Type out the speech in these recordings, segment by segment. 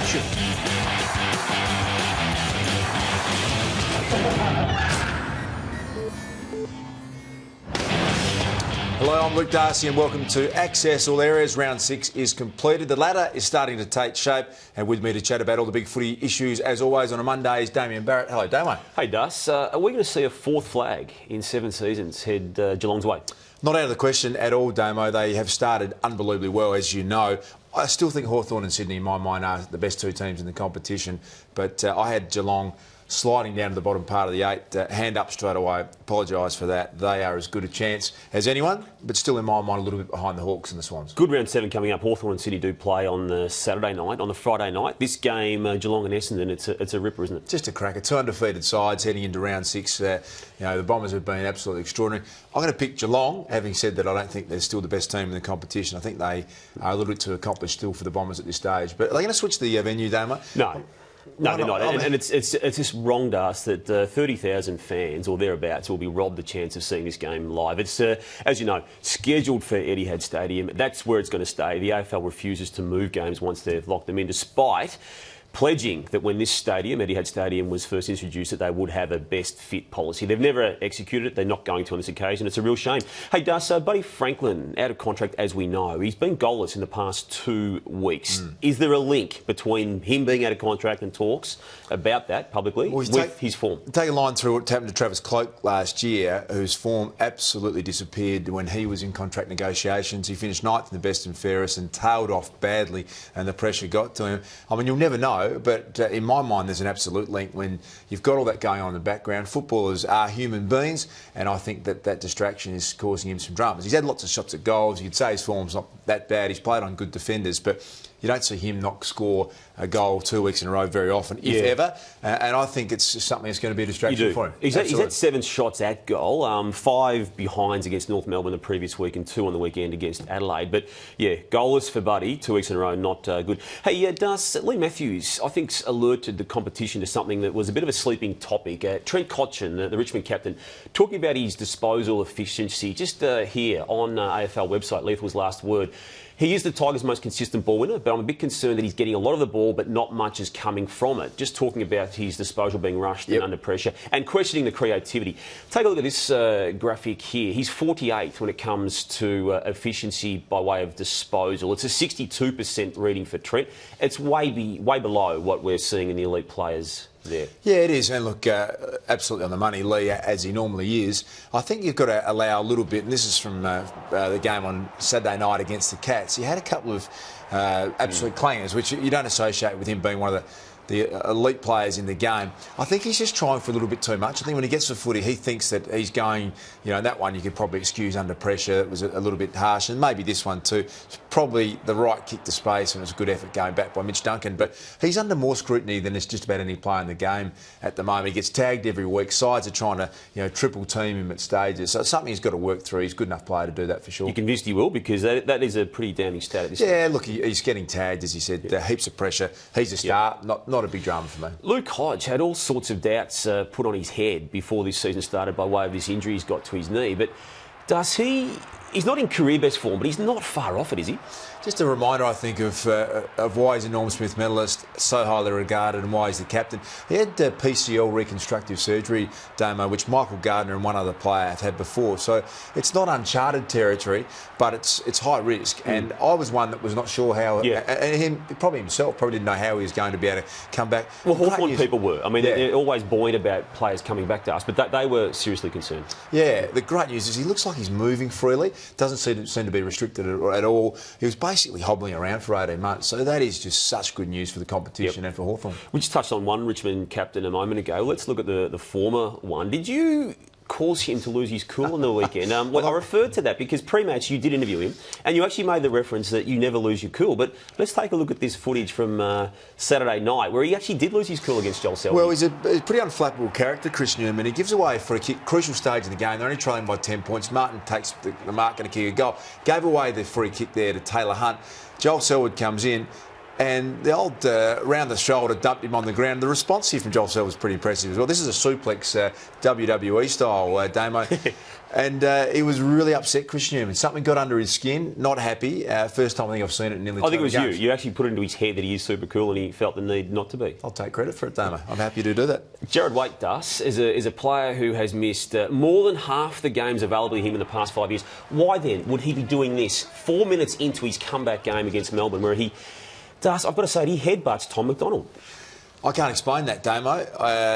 action. Hello, I'm Luke Darcy and welcome to Access All Areas. Round 6 is completed. The ladder is starting to take shape, and with me to chat about all the big footy issues, as always on a Monday, is Damien Barrett. Hello, Damo. Hey, Dus. Are we going to see a fourth flag in 7 seasons head Geelong's way? Not out of the question at all, Damo. They have started unbelievably well, as you know. I still think Hawthorn and Sydney, in my mind, are the best two teams in the competition, but I had Geelong sliding down to the bottom part of the 8. Hand up straight away. Apologise for that. They are as good a chance as anyone, but still in my mind a little bit behind the Hawks and the Swans. Good round 7 coming up. Hawthorn and City do play on the Saturday night. On the Friday night, this game, Geelong and Essendon, it's a ripper, isn't it? Just a cracker. 2 undefeated sides heading into round 6. The Bombers have been absolutely extraordinary. I'm going to pick Geelong, having said that I don't think they're still the best team in the competition. I think they are a little bit too accomplished still for the Bombers at this stage. But are they going to switch the venue, Damo? No, they're not. And it's just wrong to us that 30,000 fans or thereabouts will be robbed the chance of seeing this game live. It's, as you know, scheduled for Etihad Stadium. That's where it's going to stay. The AFL refuses to move games once they've locked them in, despite pledging that when this stadium, Etihad Stadium, was first introduced, that they would have a best fit policy. They've never executed it. They're not going to on this occasion. It's a real shame. Hey, Dus, Buddy Franklin, out of contract, as we know. He's been goalless in the past 2 weeks. Is there a link between him being out of contract and talks about that publicly with his form? Take a line through what happened to Travis Cloke last year, whose form absolutely disappeared when he was in contract negotiations. He finished 9th in the best and fairest and tailed off badly, and the pressure got to him. I mean, you'll never know. But in my mind, there's an absolute link when you've got all that going on in the background. Footballers are human beings, and I think that distraction is causing him some dramas. He's had lots of shots at goals. You could say his form's not that bad. He's played on good defenders, but you don't see him not score a goal 2 weeks in a row very often, if ever. And I think it's something that's going to be a distraction for him. He's had 7 shots at goal, 5 behinds against North Melbourne the previous week and 2 on the weekend against Adelaide. But, yeah, goalless for Buddy, 2 weeks in a row, not good. Hey, Dus, Lee Matthews, I think, alerted the competition to something that was a bit of a sleeping topic. Trent Cotchin, the Richmond captain, talking about his disposal efficiency, just here on AFL website, Lethal's last word. He is the Tigers' most consistent ball winner, but I'm a bit concerned that he's getting a lot of the ball, but not much is coming from it. Just talking about his disposal being rushed and under pressure, and questioning the creativity. Take a look at this graphic here. He's 48th when it comes to efficiency by way of disposal. It's a 62% reading for Trent. It's way below what we're seeing in the elite players there. Yeah, it is. And look, absolutely on the money, Lee, as he normally is. I think you've got to allow a little bit, and this is from the game on Saturday night against the Cats. He had a couple of absolute clangers, which you don't associate with him being one of the elite players in the game. I think he's just trying for a little bit too much. I think when he gets the footy, he thinks that he's going, that one you could probably excuse under pressure. It was a little bit harsh, and maybe this one too. It's probably the right kick to space, and it was a good effort going back by Mitch Duncan. But he's under more scrutiny than it's just about any player in the game at the moment. He gets tagged every week. Sides are trying to, triple team him at stages. So it's something he's got to work through. He's a good enough player to do that for sure. You're convinced he will, because that is a pretty damning stat at this stage. Yeah, look, he's getting tagged, as he said, heaps of pressure. He's a star, not a big drama for me. Luke Hodge had all sorts of doubts put on his head before this season started by way of this injury he's got to his knee. But he's not in career best form, but he's not far off it, is he? Just a reminder, I think, of why he's a Norm Smith medalist, so highly regarded, and why he's the captain. He had PCL reconstructive surgery, Damo, which Michael Gardner and one other player have had before. So it's not uncharted territory, but it's high risk. And I was one that was not sure how, and him probably himself probably didn't know how he was going to be able to come back. Well, Hawthorn people were. I mean, they're always buoyant about players coming back to us, but they were seriously concerned. Yeah, the great news is he looks like he's moving freely, doesn't seem to be restricted at all. He was basically hobbling around for 18 months. So that is just such good news for the competition and for Hawthorn. We just touched on one Richmond captain a moment ago. Let's look at the former one. Did you cause him to lose his cool on the weekend? I referred to that because pre-match you did interview him and you actually made the reference that you never lose your cool. But let's take a look at this footage from Saturday night where he actually did lose his cool against Joel Selby. Well, he's a pretty unflappable character, Chris Newman. He gives away for a kick, crucial stage in the game. They're only trailing by 10 points. Martin takes the mark and a kick a goal. Gave away the free kick there to Taylor Hunt. Joel Selwood comes in. and the old round the shoulder dumped him on the ground. The response here from Joel Sells was pretty impressive as well. This is a suplex, WWE style, Damo. And he was really upset, Chris Newman. Something got under his skin, not happy. First time I think I've seen it in nearly 20 I think it was games. you. You actually put it into his head that he is super cool and he felt the need not to be. I'll take credit for it, Damo. I'm happy to do that. Jared Waite is a player who has missed more than half the games available to him in the past 5 years. Why then would he be doing this 4 minutes into his comeback game against Melbourne where he... I've got to say, he headbutts Tom McDonald. I can't explain that, Damo.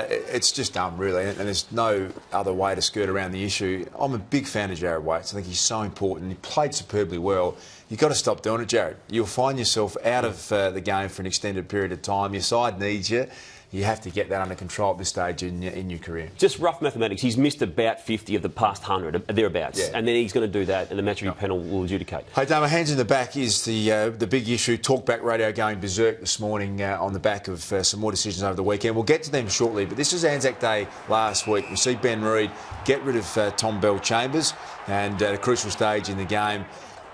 It's just dumb, really, and there's no other way to skirt around the issue. I'm a big fan of Jared Waite. I think he's so important. He played superbly well. You've got to stop doing it, Jared. You'll find yourself out of the game for an extended period of time. Your side needs you. You have to get that under control at this stage in your career. Just rough mathematics. He's missed about 50 of the past 100, thereabouts. Yeah. And then he's going to do that, and the match review panel will adjudicate. Hey, Damo, hands in the back is the big issue. Talkback Radio going berserk this morning on the back of some more decisions over the weekend. We'll get to them shortly, but this is Anzac Day last week. We see Ben Reid get rid of Tom Bell-Chambers, and at a crucial stage in the game,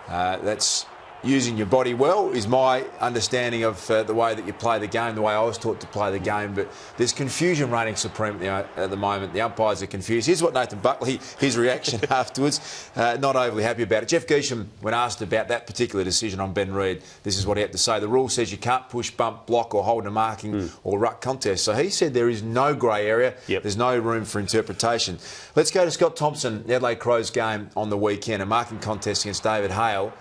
that's... using your body well is my understanding of the way that you play the game, the way I was taught to play the game. But there's confusion reigning supreme at the moment. The umpires are confused. Here's what Nathan Buckley, his reaction afterwards, not overly happy about it. Jeff Geesham, when asked about that particular decision on Ben Reid, this is what he had to say. The rule says you can't push, bump, block or hold a marking or ruck contest. So he said there is no grey area. Yep. There's no room for interpretation. Let's go to Scott Thompson, the Adelaide Crows game on the weekend, a marking contest against David Hale.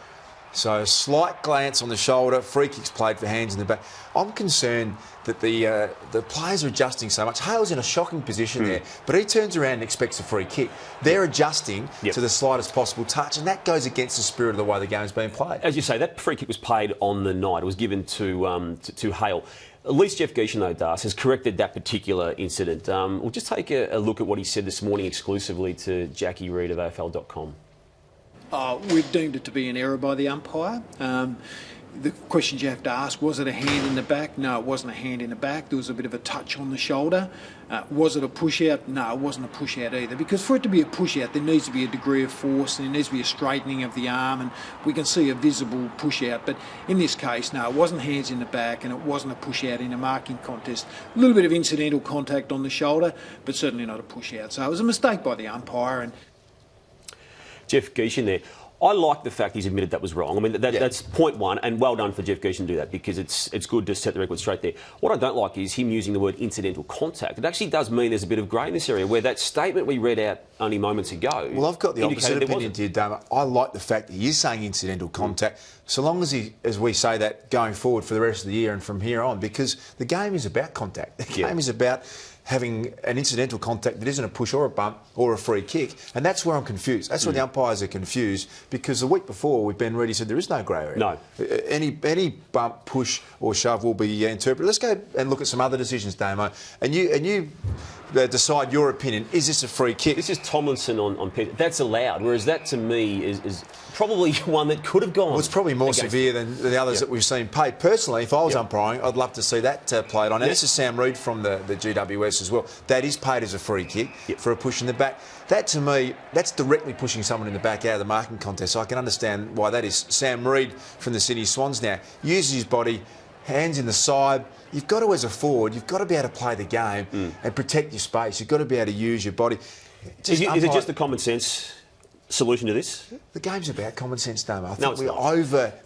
So a slight glance on the shoulder, free kicks played for hands in the back. I'm concerned that the players are adjusting so much. Hale's in a shocking position there, but he turns around and expects a free kick. They're adjusting to the slightest possible touch, and that goes against the spirit of the way the game's been played. As you say, that free kick was played on the night. It was given to Hale. At least Jeff Geesham, though, Das, has corrected that particular incident. We'll just take a look at what he said this morning exclusively to Jackie Reid of AFL.com. We've deemed it to be an error by the umpire. The questions you have to ask, was it a hand in the back? No, it wasn't a hand in the back. There was a bit of a touch on the shoulder. Was it a push-out? No, it wasn't a push-out either. Because for it to be a push-out, there needs to be a degree of force and there needs to be a straightening of the arm, and we can see a visible push-out. But in this case, no, it wasn't hands in the back and it wasn't a push-out in a marking contest. A little bit of incidental contact on the shoulder, but certainly not a push-out. So it was a mistake by the umpire. And Jeff Geesham there. I like the fact he's admitted that was wrong. I mean, that's point one, and well done for Jeff Geesham to do that, because it's good to set the record straight there. What I don't like is him using the word incidental contact. It actually does mean there's a bit of grey in this area, where that statement we read out only moments ago... Well, I've got the opposite opinion to you, Damo. I like the fact that he is saying incidental contact, so long as we say that going forward for the rest of the year and from here on, because the game is about contact. The game is about having an incidental contact that isn't a push or a bump or a free kick, and that's where I'm confused. That's where the umpires are confused, because the week before with Ben Reid, he said there is no grey area. No. Any bump, push or shove will be interpreted. Let's go and look at some other decisions, Damo, and you decide your opinion. Is this a free kick? This is Tomlinson on Peter. That's allowed, whereas that to me is probably one that could have gone. Well, it's probably more severe than the others that we've seen paid. Personally, if I was umpiring, I'd love to see that played on. And this is Sam Reid from the GWS as well. That is paid as a free kick for a push in the back. That, to me, that's directly pushing someone in the back out of the marking contest. So I can understand why that is. Sam Reid from the Sydney Swans now uses his body, hands in the side. You've got to, as a forward, you've got to be able to play the game and protect your space. You've got to be able to use your body. Is it just the common sense solution to this? The game's about common sense, Damo. I think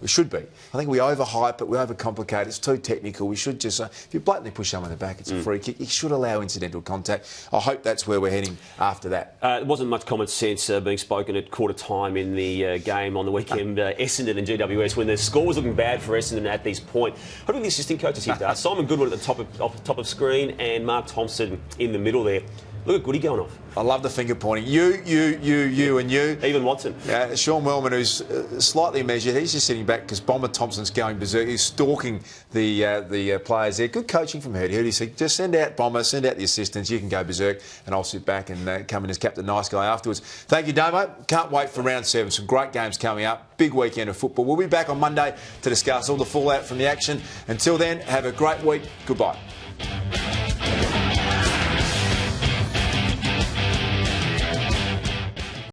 we should be. I think we overhype it, we overcomplicate it. It's too technical. We should just say, if you blatantly push someone in the back, it's a free kick. You should allow incidental contact. I hope that's where we're heading after that. There wasn't much common sense being spoken at quarter time in the game on the weekend, Essendon and GWS, when the score was looking bad for Essendon at this point. Hopefully the assistant coaches here, Simon Goodwin at the top of screen and Mark Thompson in the middle there. Look at Goody going off. I love the finger pointing. You, and you. Even Watson. Sean Wellman, who's slightly measured, he's just sitting back because Bomber Thompson's going berserk. He's stalking the players there. Good coaching from Hurdy. He said, just send out Bomber, send out the assistants. You can go berserk, and I'll sit back and come in as Captain Nice Guy afterwards. Thank you, Damo. Can't wait for round 7. Some great games coming up. Big weekend of football. We'll be back on Monday to discuss all the fallout from the action. Until then, have a great week. Goodbye.